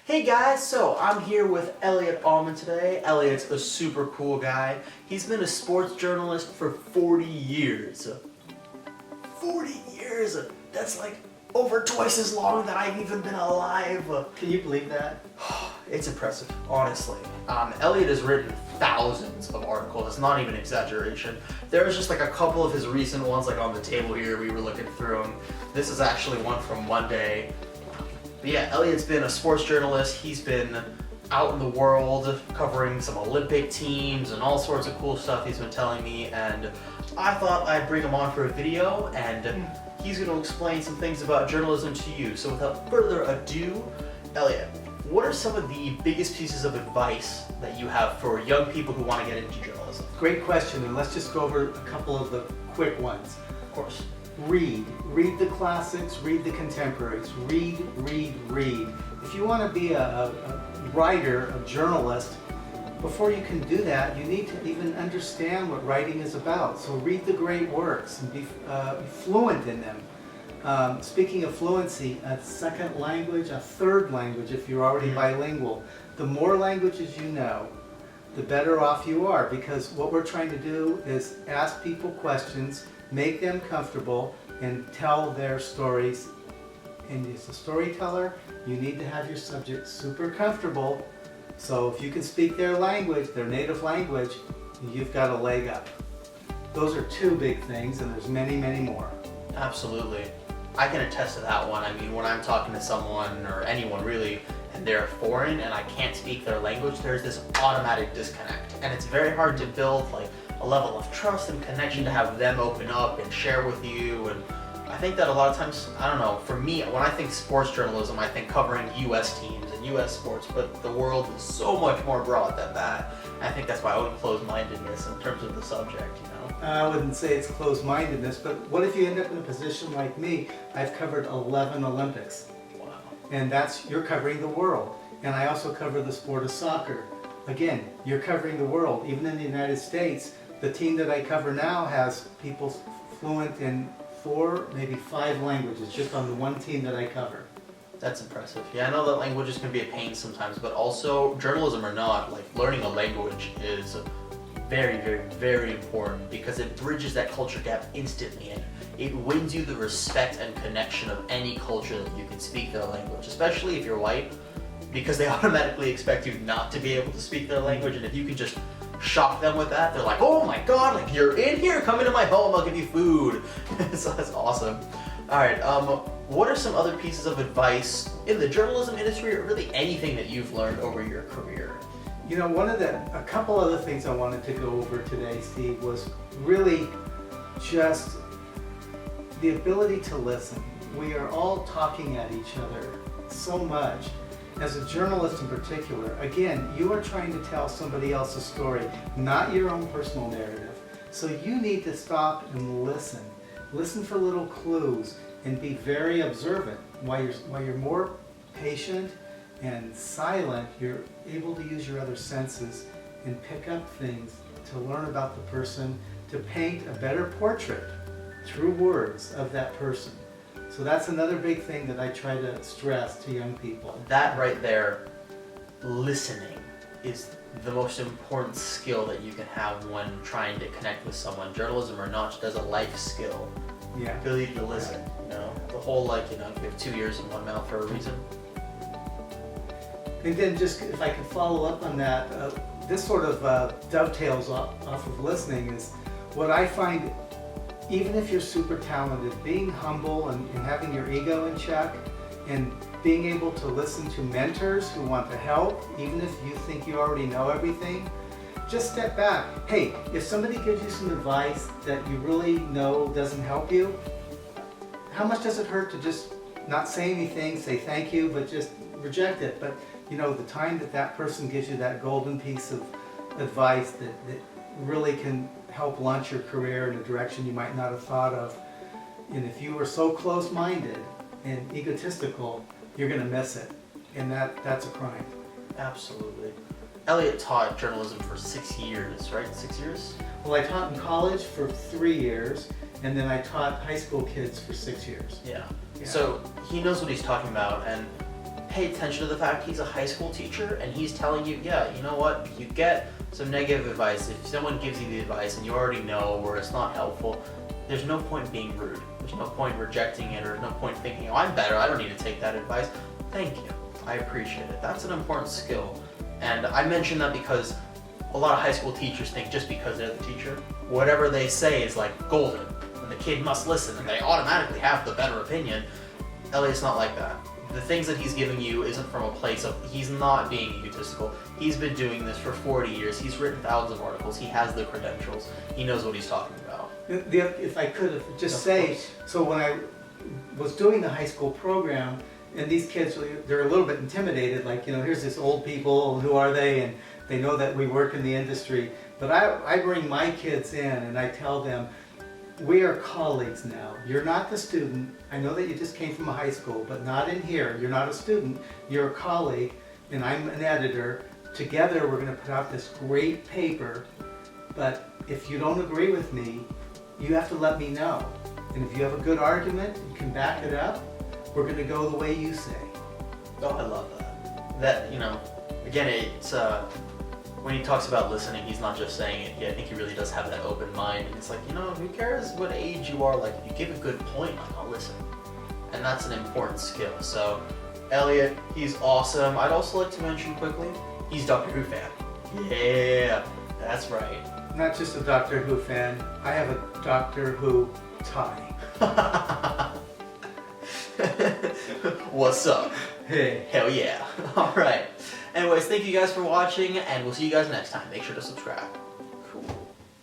Hey guys, so I'm here with Elliot Almond today. Elliot's a super cool guy. He's been a sports journalist for 40 years. 40 years! That's like over twice as long that I've even been alive. Can you believe that? It's impressive, honestly. Elliot has written thousands of articles. It's not even an exaggeration. There's just like a couple of his recent ones like on the table here. We were looking through them. This is actually one from Monday. But yeah, Elliot's been a sports journalist. He's been out in the world covering some Olympic teams and all sorts of cool stuff he's been telling me, and I thought I'd bring him on for a video, and he's going to explain some things about journalism to you. So without further ado, Elliot, what are some of the biggest pieces of advice that you have for young people who want to get into journalism? Great question, and let's just go over a couple of the quick ones. Of course. Read the classics, read the contemporaries, read. If you want to be a writer, a journalist, before you can do that, you need to even understand what writing is about. So read the great works and be fluent in them. Speaking of fluency, a second language, a third language if you're already bilingual. The more languages you know, the better off you are, because what we're trying to do is ask people questions, make them comfortable, and tell their stories. And as a storyteller, you need to have your subject super comfortable. So if you can speak their language, their native language, you've got a leg up. Those are two big things, and there's many, many more. Absolutely. I can attest to that one. I mean, when I'm talking to someone, or anyone really, and they're foreign and I can't speak their language, there's this automatic disconnect. And it's very hard to build like a level of trust and connection to have them open up and share with you. And I think that a lot of times, I don't know, for me, when I think sports journalism, I think covering US teams and US sports, but the world is so much more broad than that. I think that's my own closed-mindedness in terms of the subject, you know? I wouldn't say it's closed-mindedness, but what if you end up in a position like me? I've covered 11 Olympics. Wow. And you're covering the world. And I also cover the sport of soccer. Again, you're covering the world. Even in the United States, the team that I cover now has people fluent in 4, maybe 5 languages, just on the one team that I cover. That's impressive. Yeah, I know that languages can be a pain sometimes, but also journalism or not, like learning a language is very, very, very important because it bridges that culture gap instantly, and it wins you the respect and connection of any culture that you can speak their language, especially if you're white, because they automatically expect you not to be able to speak their language, and if you can just shock them with that, they're like, oh my god, like you're in here, come into my home, I'll give you food. So that's awesome. Alright, what are some other pieces of advice in the journalism industry, or really anything that you've learned over your career? You know, a couple other things I wanted to go over today, Steve, was really just the ability to listen. We are all talking at each other so much. As a journalist in particular, again, you are trying to tell somebody else's story, not your own personal narrative. So you need to stop and listen. Listen for little clues and be very observant. While you're more patient and silent, you're able to use your other senses and pick up things to learn about the person, to paint a better portrait through words of that person. So that's another big thing that I try to stress to young people. That right there, listening, is the most important skill that you can have when trying to connect with someone. Journalism or not, just as a life skill. Yeah. Ability to listen, you know? The whole, like, you know, you have 2 ears and 1 mouth for a reason. And then just, if I could follow up on that, this sort of dovetails off of listening, is what I find. Even if you're super talented, being humble and having your ego in check, and being able to listen to mentors who want to help, even if you think you already know everything, just step back. Hey, if somebody gives you some advice that you really know doesn't help you, how much does it hurt to just not say anything, say thank you, but just reject it? But you know, the time that person gives you that golden piece of advice that really can help launch your career in a direction you might not have thought of. And if you were so close-minded and egotistical, you're going to miss it. And that's a crime. Absolutely. Elliot taught journalism for 6 years, right? 6 years? Well, I taught in college for 3 years, and then I taught high school kids for 6 years. Yeah. Yeah. So he knows what he's talking about, and pay attention to the fact he's a high school teacher and he's telling you, yeah, you know what, you get some negative advice. If someone gives you the advice and you already know where it's not helpful, there's no point being rude. There's no point rejecting it, or no point thinking, oh, I'm better, I don't need to take that advice. Thank you, I appreciate it. That's an important skill. And I mention that because a lot of high school teachers think just because they're the teacher, whatever they say is like golden, and the kid must listen, and they automatically have the better opinion. Elliot's not like that. The things that he's giving you isn't from a place of, he's not being egotistical. He's been doing this for 40 years. He's written thousands of articles. He has the credentials. He knows what he's talking about. If I could just say, so when I was doing the high school program, and these kids, they're a little bit intimidated, like, here's this old people, who are they? And they know that we work in the industry. But I bring my kids in and I tell them, we are colleagues now. You're not the student. I know that you just came from a high school, but not in here. You're not a student. You're a colleague, and I'm an editor. Together, we're going to put out this great paper, but if you don't agree with me, you have to let me know. And if you have a good argument, you can back it up, we're going to go the way you say. Oh, I love that. That, again, it's, when he talks about listening, he's not just saying it. I think he really does have that open mind. And it's like, who cares what age you are? Like, if you give a good point, I'll listen. And that's an important skill. So, Elliot, he's awesome. I'd also like to mention quickly, he's Doctor Who fan. Yeah, that's right. Not just a Doctor Who fan, I have a Doctor Who tie. What's up? Hey. Hell yeah. All right. Anyways, thank you guys for watching, and we'll see you guys next time. Make sure to subscribe.